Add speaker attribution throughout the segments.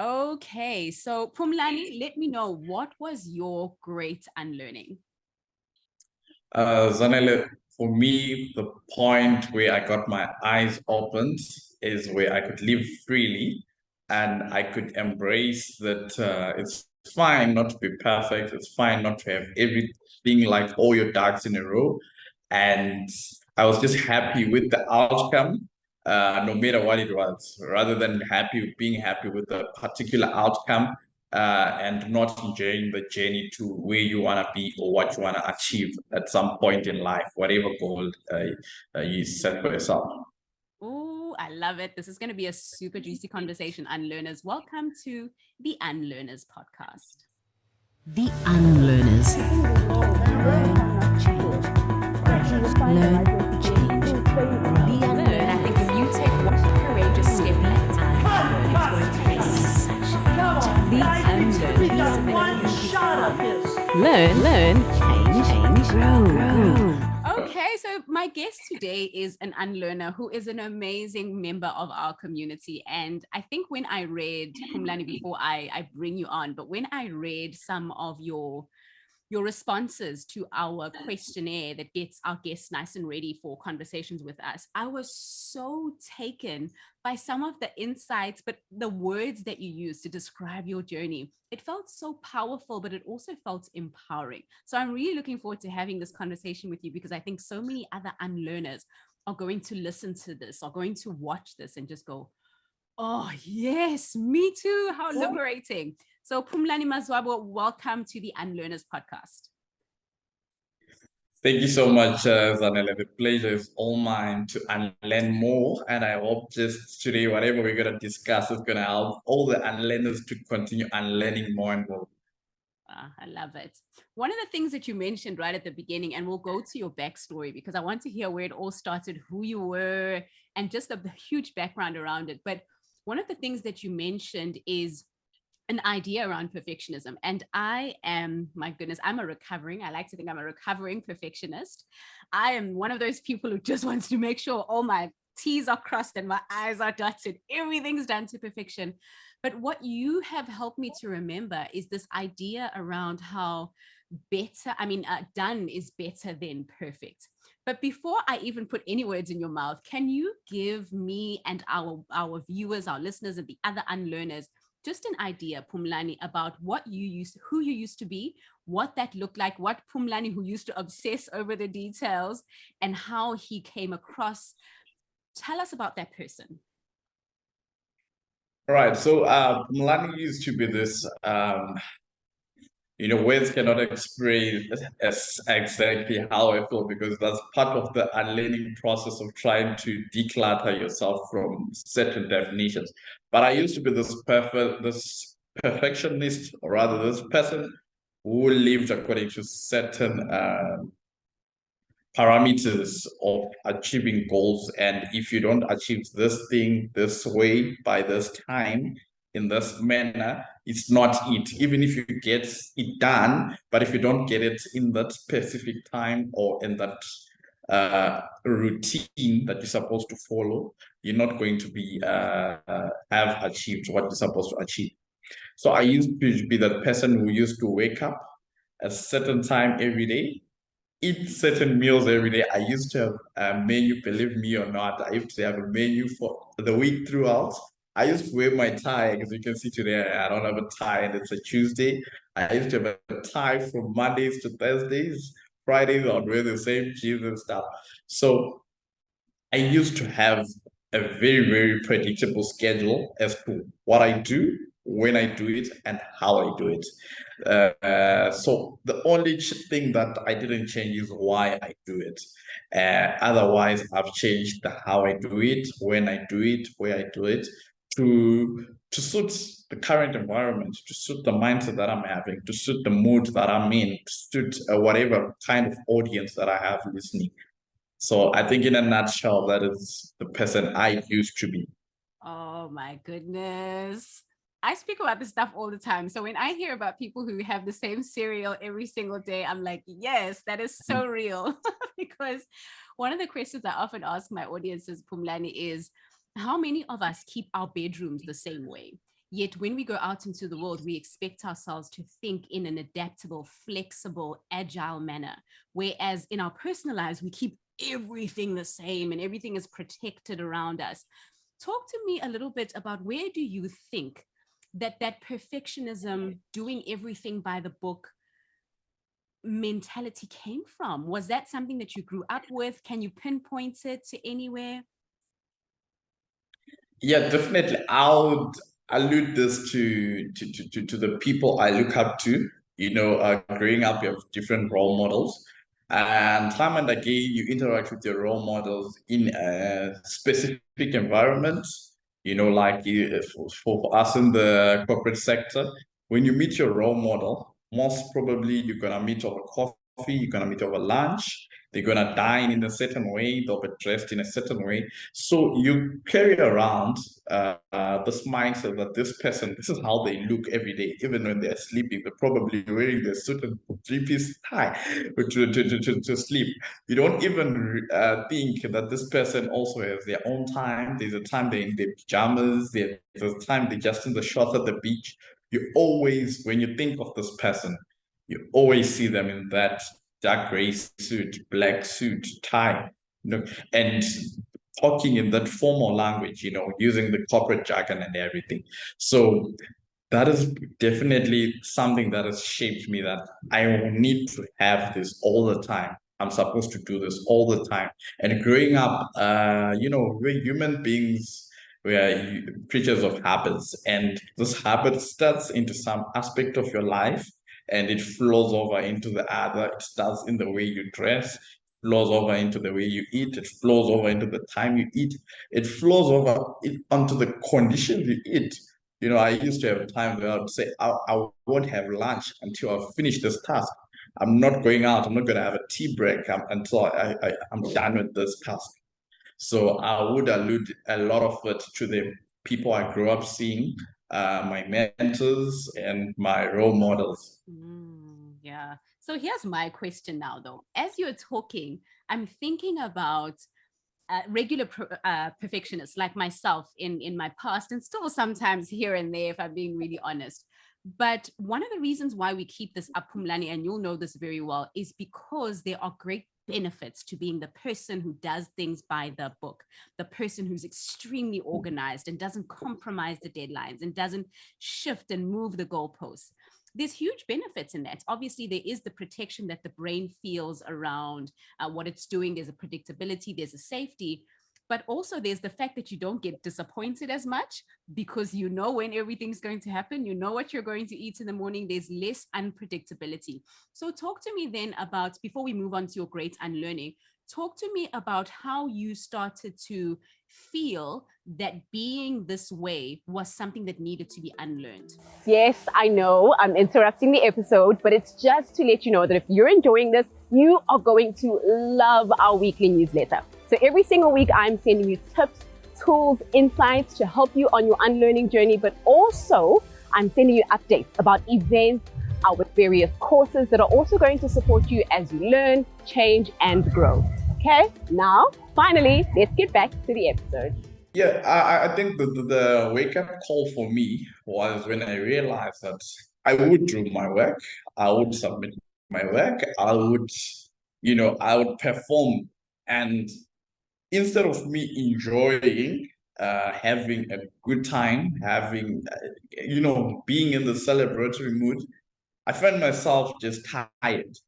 Speaker 1: Okay, so Phumulani, let me know, what was your great unlearning?
Speaker 2: Zanele, for me, the point where I got my eyes opened is where I could live freely and I could embrace that it's fine not to be perfect. It's fine not to have everything like all your ducks in a row. And I was just happy with the outcome, no matter what it was, rather than being happy with the particular outcome and not enjoying the journey to where you want to be or what you want to achieve at some point in life, whatever goal you set for yourself.
Speaker 1: Oh, I love it. This is going to be a super juicy conversation, unlearners. Welcome to the Unlearners podcast.
Speaker 3: The Unlearners. Learn, change,
Speaker 1: Relearn. I think if you take one courageous step at a time, it's going to be such the Unlearn.
Speaker 3: learn, change, grow.
Speaker 1: Okay, so my guest today is an unlearner who is an amazing member of our community. And I think when I read, Phumulani, before I bring you on, but when I read some of your responses to our questionnaire that gets our guests nice and ready for conversations with us, I was so taken by some of the insights, but the words that you use to describe your journey. It felt so powerful, but it also felt empowering. So I'm really looking forward to having this conversation with you, because I think so many other unlearners are going to listen to this, are going to watch this and just go, oh, yes, me too. How liberating. So Phumulani Mazwabo, welcome to the Unlearners podcast.
Speaker 2: Thank you so much, Zanele. The pleasure is all mine to unlearn more. And I hope just today, whatever we're going to discuss is going to help all the unlearners to continue unlearning more and more.
Speaker 1: I love it. One of the things that you mentioned right at the beginning, and we'll go to your backstory because I want to hear where it all started, who you were, and just the huge background around it. But one of the things that you mentioned is an idea around perfectionism. And I am, my goodness, I like to think I'm a recovering perfectionist. I am one of those people who just wants to make sure all my T's are crossed and my I's are dotted. Everything's done to perfection. But what you have helped me to remember is this idea around how done is better than perfect. But before I even put any words in your mouth, can you give me and our viewers, our listeners, and the other unlearners just an idea, Phumulani, about who you used to be, what that looked like, what Phumulani who used to obsess over the details, and how he came across? Tell us about that person.
Speaker 2: All right. So Milani used to be this words cannot express exactly how I feel, because that's part of the unlearning process of trying to declutter yourself from certain definitions. But I used to be this perfectionist, or rather this person who lived according to certain parameters of achieving goals. And if you don't achieve this thing this way by this time in this manner, it's not it. Even if you get it done, but if you don't get it in that specific time or in that routine that you're supposed to follow, you're not going to be have achieved what you're supposed to achieve. So I used to be that person who used to wake up a certain time every day, eat certain meals every day. I used to have a menu, believe me or not. I used to have a menu for the week throughout. I used to wear my tie, as you can see today, I don't have a tie and it's a Tuesday. I used to have a tie from Mondays to Thursdays. Fridays, I'd wear the same jeans and stuff. So I used to have a very, very predictable schedule as to what I do, when I do it, and how I do it. So the only thing that I didn't change is why I do it. Otherwise, I've changed the how I do it, when I do it, where I do it, to suit the current environment, to suit the mindset that I'm having, to suit the mood that I'm in, to suit whatever kind of audience that I have listening. So I think in a nutshell, that is the person I used to be.
Speaker 1: Oh my goodness. I speak about this stuff all the time. So when I hear about people who have the same cereal every single day, I'm like, yes, that is so real. Because one of the questions I often ask my audiences, Phumulani, is how many of us keep our bedrooms the same way? Yet when we go out into the world, we expect ourselves to think in an adaptable, flexible, agile manner. Whereas in our personal lives, we keep everything the same and everything is protected around us. Talk to me a little bit about where do you think that perfectionism, doing everything by the book mentality came from? Was that something that you grew up with? Can you pinpoint it to anywhere?
Speaker 2: Yeah, definitely. I would allude this to the people I look up to. Growing up, you have different role models, and time and again, you interact with your role models in a specific environment. Like for us in the corporate sector, when you meet your role model, most probably you're gonna meet over coffee, you're gonna meet over lunch. They're gonna dine in a certain way, they'll be dressed in a certain way. So you carry around this mindset that this person, this is how they look every day, even when they're sleeping. They're probably wearing their suit and three-piece tie to sleep. You don't even think that this person also has their own time. There's a time they're in their pajamas. There's a time they're just in the shorts at the beach. You always, when you think of this person, you always see them in that dark gray suit, black suit, tie, and talking in that formal language, using the corporate jargon and everything. So that is definitely something that has shaped me, that I need to have this all the time. I'm supposed to do this all the time. And growing up, we're human beings, we are creatures of habits. And this habit starts into some aspect of your life and it flows over into the other. It starts in the way you dress, flows over into the way you eat, it flows over into the time you eat, it flows over onto the conditions you eat. I used to have a time where I would say, I won't have lunch until I've finished this task. I'm not going out. I'm not going to have a tea break until I'm done with this task. So I would allude a lot of it to the people I grew up seeing, my mentors and my role models.
Speaker 1: Yeah. So here's my question now, though. As you're talking, I'm thinking about regular perfectionists like myself in my past, and still sometimes here and there, if I'm being really honest. But one of the reasons why we keep this up, Phumulani, and you'll know this very well, is because there are great benefits to being the person who does things by the book, the person who's extremely organized and doesn't compromise the deadlines and doesn't shift and move the goalposts. There's huge benefits in that. Obviously, there is the protection that the brain feels around what it's doing. There's a predictability, there's a safety, but also there's the fact that you don't get disappointed as much because you know when everything's going to happen, you know what you're going to eat in the morning. There's less unpredictability. So talk to me then about, before we move on to your great unlearning, talk to me about how you started to feel that being this way was something that needed to be unlearned.
Speaker 4: Yes, I know I'm interrupting the episode, but it's just to let you know that if you're enjoying this, you are going to love our weekly newsletter. So every single week, I'm sending you tips, tools, insights to help you on your unlearning journey, but also I'm sending you updates about events, our various courses that are also going to support you as you learn, change, and grow. Okay, now, finally, let's get back to the episode.
Speaker 2: Yeah, I think the wake-up call for me was when I realized that I would do my work, I would submit my work, I would perform. And instead of me enjoying having a good time, being in the celebratory mood, I find myself just tired.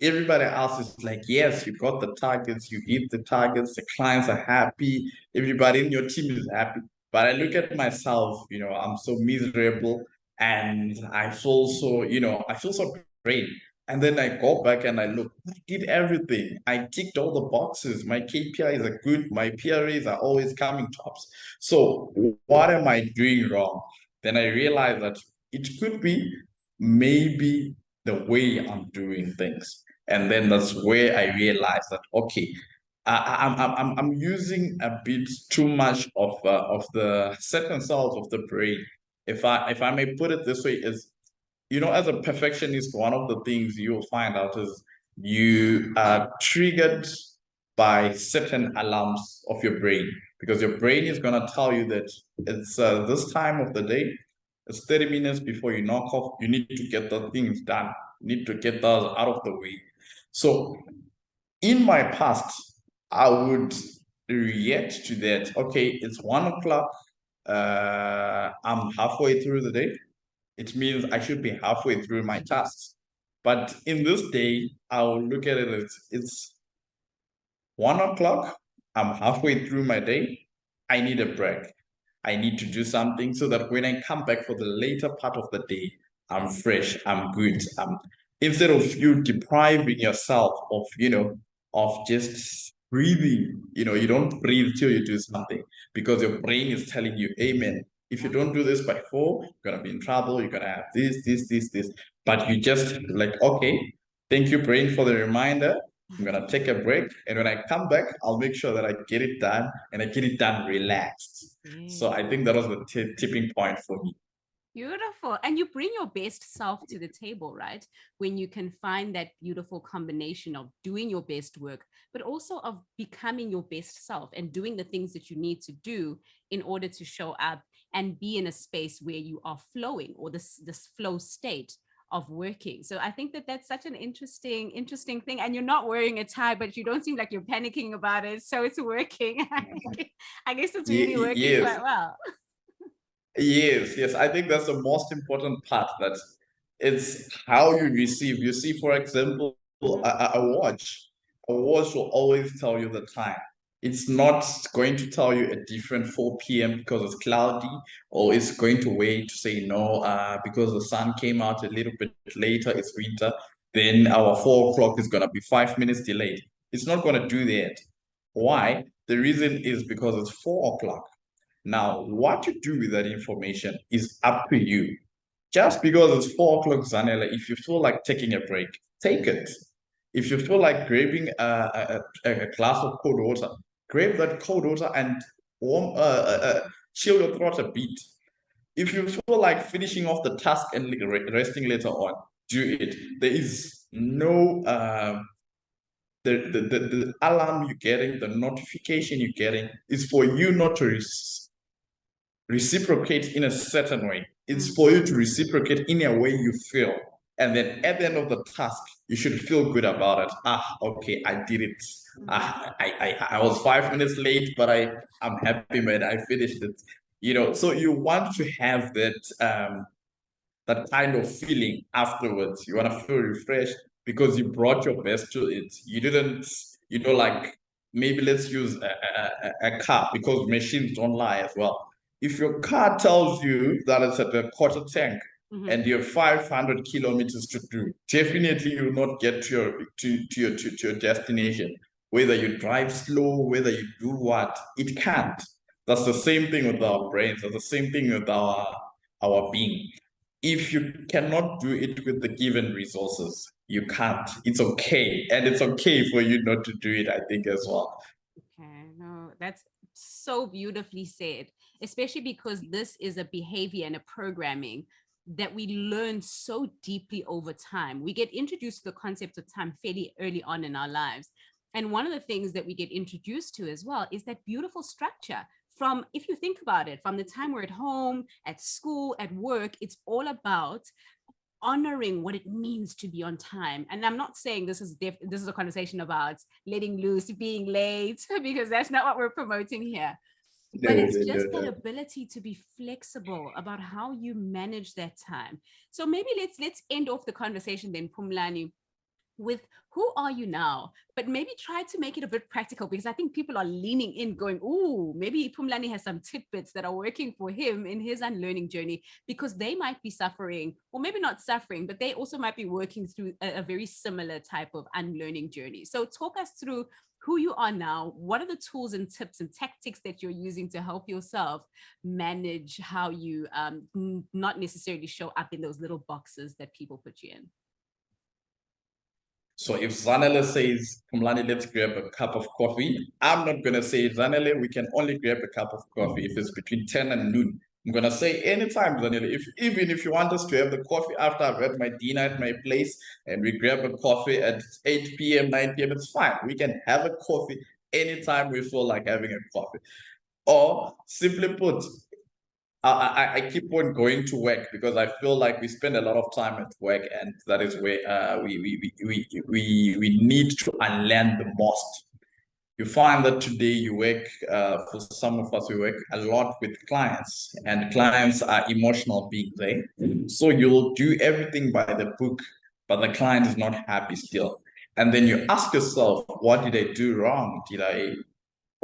Speaker 2: Everybody else is like, yes, you got the targets, you hit the targets, the clients are happy, everybody in your team is happy. But I look at myself, I'm so miserable and I feel so great. And then I go back and I look, I did everything. I ticked all the boxes. My KPIs are good. My PRAs are always coming tops. So what am I doing wrong? Then I realized that it could be maybe the way I'm doing things. And then that's where I realized that, okay, I'm using a bit too much of the certain cells of the brain. If I may put it this way, is as a perfectionist, one of the things you'll find out is you are triggered by certain alarms of your brain, because your brain is going to tell you that it's this time of the day, it's 30 minutes before you knock off, you need to get the things done, you need to get those out of the way. So in my past, I would react to that. Okay, it's 1 o'clock. I'm halfway through the day. It means I should be halfway through my tasks. But in this day, I'll look at it as it's 1 o'clock. I'm halfway through my day. I need a break. I need to do something so that when I come back for the later part of the day, I'm fresh, I'm good. Instead of you depriving yourself of, of just breathing, you don't breathe till you do something, because your brain is telling you, hey man, if you don't do this by 4, you're gonna be in trouble, you're gonna have this. But you just like, okay, thank you, brain, for the reminder. I'm gonna take a break, and when I come back, I'll make sure that I get it done, and I get it done relaxed. So I think that was the tipping point for me.
Speaker 1: Beautiful. And you bring your best self to the table, right? When you can find that beautiful combination of doing your best work, but also of becoming your best self and doing the things that you need to do in order to show up and be in a space where you are flowing, or this flow state of working. So I think that that's such an interesting thing. And you're not wearing a tie, but you don't seem like you're panicking about it. So it's working. I guess it's really working quite well.
Speaker 2: Yes. I think that's the most important part, that it's how you receive. You see, for example, a watch. A watch will always tell you the time. It's not going to tell you a different 4 p.m. because it's cloudy, or it's going to wait to say no, because the sun came out a little bit later, it's winter, then our 4 o'clock is going to be 5 minutes delayed. It's not going to do that. Why? The reason is because it's 4 o'clock. Now, what you do with that information is up to you. Just because it's 4 o'clock, Zanella, if you feel like taking a break, take it. If you feel like grabbing a glass of cold water, grab that cold water and warm, chill your throat a bit. If you feel like finishing off the task and resting later on, do it. There is no the alarm you're getting, the notification you're getting is for you not to reciprocate in a certain way. It's for you to reciprocate in a way you feel. And then at the end of the task, you should feel good about it. Okay, I did it. I was 5 minutes late, but I'm happy, man. I finished it. So you want to have that kind of feeling afterwards. You want to feel refreshed because you brought your best to it. You didn't, like, maybe let's use a car, because machines don't lie as well. If your car tells you that it's at a quarter tank, and you have 500 kilometers to do, definitely you will not get to your destination. Whether you drive slow, whether you do what, it can't. That's the same thing with our brains. That's the same thing with our being. If you cannot do it with the given resources, you can't. It's okay. And it's okay for you not to do it, I think, as well.
Speaker 1: Okay, no, that's so beautifully said, especially because this is a behavior and a programming that we learn so deeply over time. We get introduced to the concept of time fairly early on in our lives. And one of the things that we get introduced to as well is that beautiful structure. From, if you think about it, from the time we're at home, at school, at work, it's all about honoring what it means to be on time. And I'm not saying this is a conversation about letting loose, being late, because that's not what we're promoting here. But it's just that ability to be flexible about how you manage that time. So maybe let's end off the conversation then, Phumulani, with who are you now? But maybe try to make it a bit practical, because I think people are leaning in going, ooh, maybe Phumulani has some tidbits that are working for him in his unlearning journey, because they might be suffering, or maybe not suffering, but they also might be working through a very similar type of unlearning journey. So talk us through who you are now. What are the tools and tips and tactics that you're using to help yourself manage how you not necessarily show up in those little boxes that people put you in?
Speaker 2: So if Zanele says, Phumulani, let's grab a cup of coffee, I'm not going to say, Zanele, we can only grab a cup of coffee if it's between 10 and noon. I'm gonna say anytime, Daniela, even if you want us to have the coffee after I've had my dinner at my place and we grab a coffee at 8 p.m., 9 p.m., it's fine. We can have a coffee anytime we feel like having a coffee. Or simply put, I keep on going to work because I feel like we spend a lot of time at work, and that is where we need to unlearn the most. You find that today you work, for some of us, we work a lot with clients, and clients are emotional beings, eh? So you'll do everything by the book, but the client is not happy still. And then you ask yourself, what did I do wrong? Did I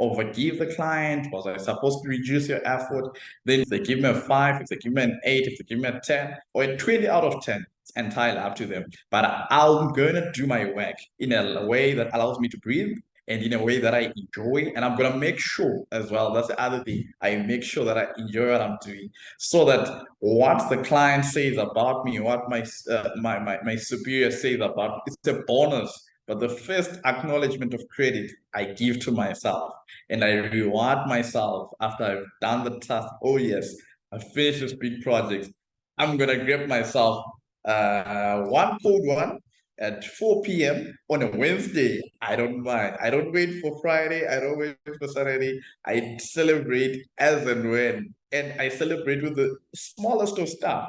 Speaker 2: overgive the client? Was I supposed to reduce your effort? Then if they give me a 5, if they give me an 8, if they give me a 10 or a 20 out of 10, it's entirely up to them. But I'm going to do my work in a way that allows me to breathe and in a way that I enjoy. And I'm going to make sure as well, that's the other thing, I make sure that I enjoy what I'm doing, so that what the client says about me, what my superior says about me, it's a bonus. But the first acknowledgement of credit I give to myself, and I reward myself after I've done the task. Oh yes, I finished this big project. I'm gonna grab myself one cold one at 4 p.m. on a Wednesday. I don't mind. I don't wait for Friday. I don't wait for Saturday. I celebrate as and when, and I celebrate with the smallest of stuff.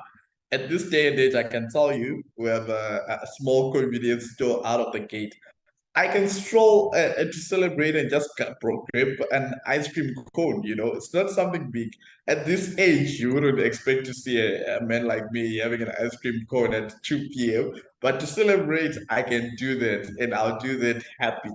Speaker 2: At this day and age, I can tell you, we have a small convenience store out of the gate. I can stroll to celebrate and just grab an ice cream cone. It's not something big. At this age, you wouldn't expect to see a man like me having an ice cream cone at 2 p.m. But to celebrate, I can do that, and I'll do that happy.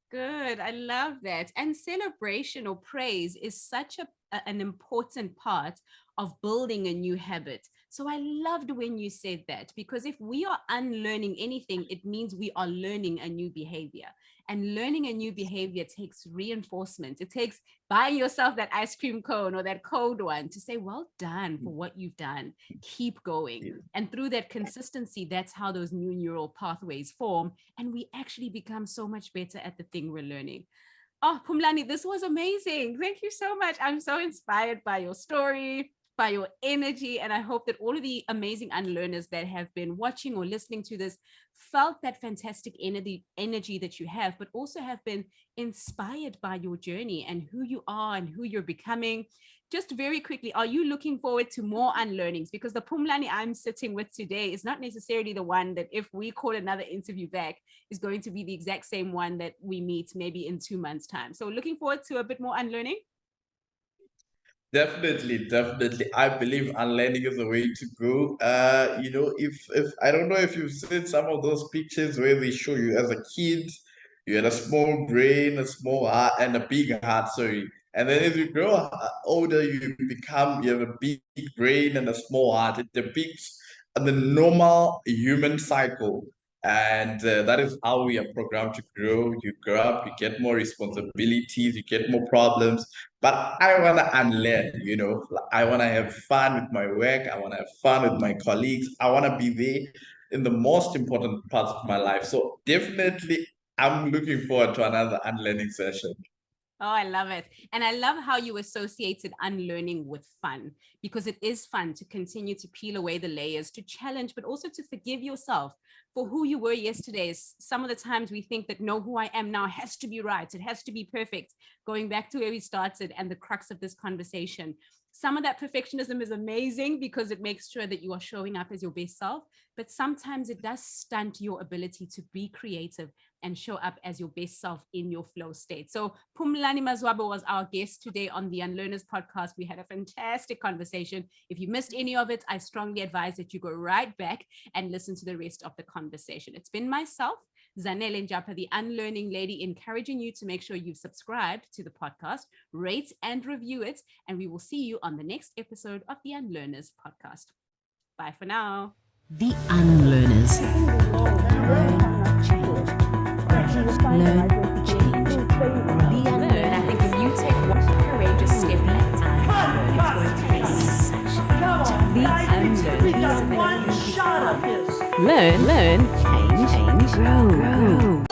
Speaker 1: Good. I love that. And celebration or praise is such an important part of building a new habit. So I loved when you said that, because if we are unlearning anything, it means we are learning a new behavior. And learning a new behavior takes reinforcement. It takes buying yourself that ice cream cone or that cold one to say, well done for what you've done. Keep going. And through that consistency, that's how those new neural pathways form. And we actually become so much better at the thing we're learning. Oh, Phumulani, this was amazing. Thank you so much. I'm so inspired by your story, by your energy. And I hope that all of the amazing unlearners that have been watching or listening to this felt that fantastic energy that you have, but also have been inspired by your journey and who you are and who you're becoming. Just very quickly, are you looking forward to more unlearnings? Because the Phumulani I'm sitting with today is not necessarily the one that, if we call another interview back, is going to be the exact same one that we meet maybe in 2 months' time. So looking forward to a bit more unlearning?
Speaker 2: Definitely. I believe unlearning is the way to go. If I don't know if you've seen some of those pictures where they show you as a kid, you had a small brain, a small heart, and a big heart, sorry. And then as you grow older, you have a big brain and a small heart. It depicts the normal human cycle. And that is how we are programmed to grow. You grow up, you get more responsibilities, you get more problems. But I want to unlearn, I want to have fun with my work. I want to have fun with my colleagues. I want to be there in the most important parts of my life. So definitely, I'm looking forward to another unlearning session.
Speaker 1: Oh, I love it. And I love how you associated unlearning with fun, because it is fun to continue to peel away the layers, to challenge, but also to forgive yourself for who you were yesterday. Some of the times we think that, no, who I am now has to be right. It has to be perfect. Going back to where we started and the crux of this conversation. Some of that perfectionism is amazing because it makes sure that you are showing up as your best self, but sometimes it does stunt your ability to be creative and show up as your best self in your flow state. So Phumulani Mazwaba was our guest today on the Unlearners podcast. We had a fantastic conversation. If you missed any of it, I strongly advise that you go right back and listen to the rest of the conversation. It's been myself, Zanele Njapa, the unlearning lady, encouraging you to make sure you've subscribed to the podcast, rate and review it, and we will see you on the next episode of the Unlearners podcast. Bye for now.
Speaker 3: The Unlearners. Learn, change. Learn, change. Relearn. I think if you take one courageous step at a time, it's going to be such the Unlearners. Learn, change, grow.